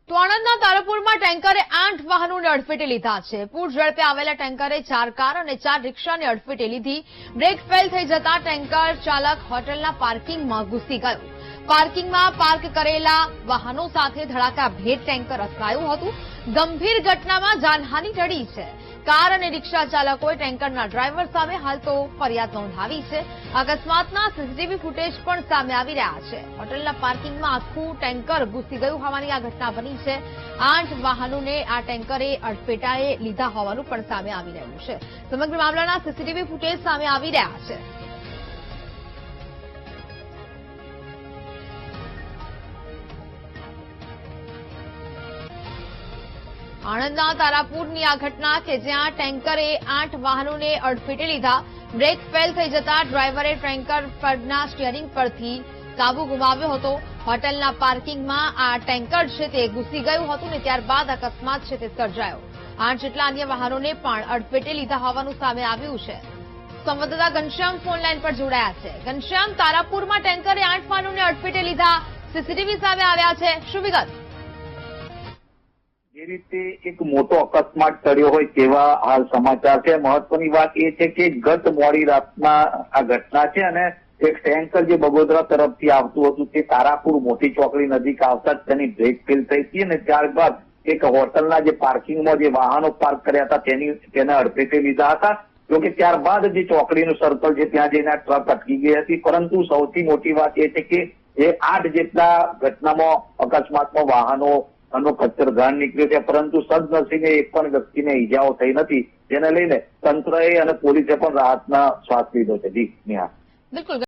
તો આણંદના તારાપુરમાં ટેન્કરે 8 વાહનોને અડફેટે લીધા છે। પૂર ઝડપે આવેલા ટેન્કરે 4 કાર અને 4 રિક્ષાને અડફેટે લીધી। બ્રેક ફેલ થઈ જતા ટેન્કર ચાલક હોટલના પાર્કિંગમાં ઘૂસી ગયો। પાર્કિંગમાં પાર્ક કરેલા વાહનો સાથે ધડાકાભેર ટેન્કર અથડાયું હતું। ગંભીર ઘટનામાં જાનહાનિ ટળી છે। કાર અને રિક્ષા ચાલકોએ ટેન્કરના ડ્રાઈવર સામે હાલ તો ફરિયાદ નોંધાવી છે। અકસ્માતના સીસીટીવી ફૂટેજ પણ સામે આવી રહ્યા છે। હોટલના પાર્કિંગમાં આખું ટેન્કર ઘૂસી ગયું હોવાની આ ઘટના બની છે। 8 વાહનોને આ ટેન્કરે અડફેટાએ લીધા હોવાનું પણ સામે આવી રહ્યું છે। સમગ્ર મામલાના સીસીટીવી ફૂટેજ સામે આવી રહ્યા છે। આણંદના તારાપુરની આ ઘટના કે જ્યાં ટેન્કરે 8 વાહનોને અડફેટે લીધા। બ્રેક ફેલ થઈ જતા ડ્રાઈવરે ટેન્કર પરના સ્ટીયરિંગ પરથી કાબુ ગુમાવ્યો હતો। હોટલના પાર્કિંગમાં આ ટેન્કર છે તે ઘૂસી ગયું હતું ને ત્યારબાદ અકસ્માત છે તે સર્જાયો। 8 જેટલા અન્ય વાહનોને પણ અડફેટે લીધા હોવાનું સામે આવ્યું છે। સંવાદદાતા ઘનશ્યામ ફોનલાઈન પર જોડાયા છે। ઘનશ્યામ, તારાપુરમાં ટેન્કરે 8 વાહનોને અડફેટે લીધા, સીસીટીવી સામે આવ્યા છે, શું વિગત? જે રીતે એક મોટો અકસ્માત ટળ્યો હોય તેવા હાલ સમાચાર છે। મહત્વની વાત એ છે કે ગત મોડી રાતના આ ઘટના છે અને એક ટેન્કર જે બગોદરા તરફથી આવતું હતું તે તારાપુર મોટી ચોકડી નજીક આવતા જ તેની બ્રેક ફેલ થઈ હતી અને ત્યારબાદ એક હોટલના જે પાર્કિંગમાં જે વાહનો પાર્ક કર્યા હતા તેને અડફેટે લીધા હતા। જોકે ત્યારબાદ જે ચોકડીનું સર્કલ છે ત્યાં જઈને આ ટ્રક અટકી ગઈ હતી। પરંતુ સૌથી મોટી વાત એ છે કે એ 8 જેટલા ઘટનામાં અકસ્માતમાં વાહનો કચ્છરઘાણ નીકળ્યો છે, પરંતુ સદનસીબે એક પણ વ્યક્તિને ઈજાઓ થઈ નથી, જેને લઈને તંત્રએ અને પોલીસે પણ રાહતના શ્વાસ લીધો છે। જી, નેહા। બિલકુલ।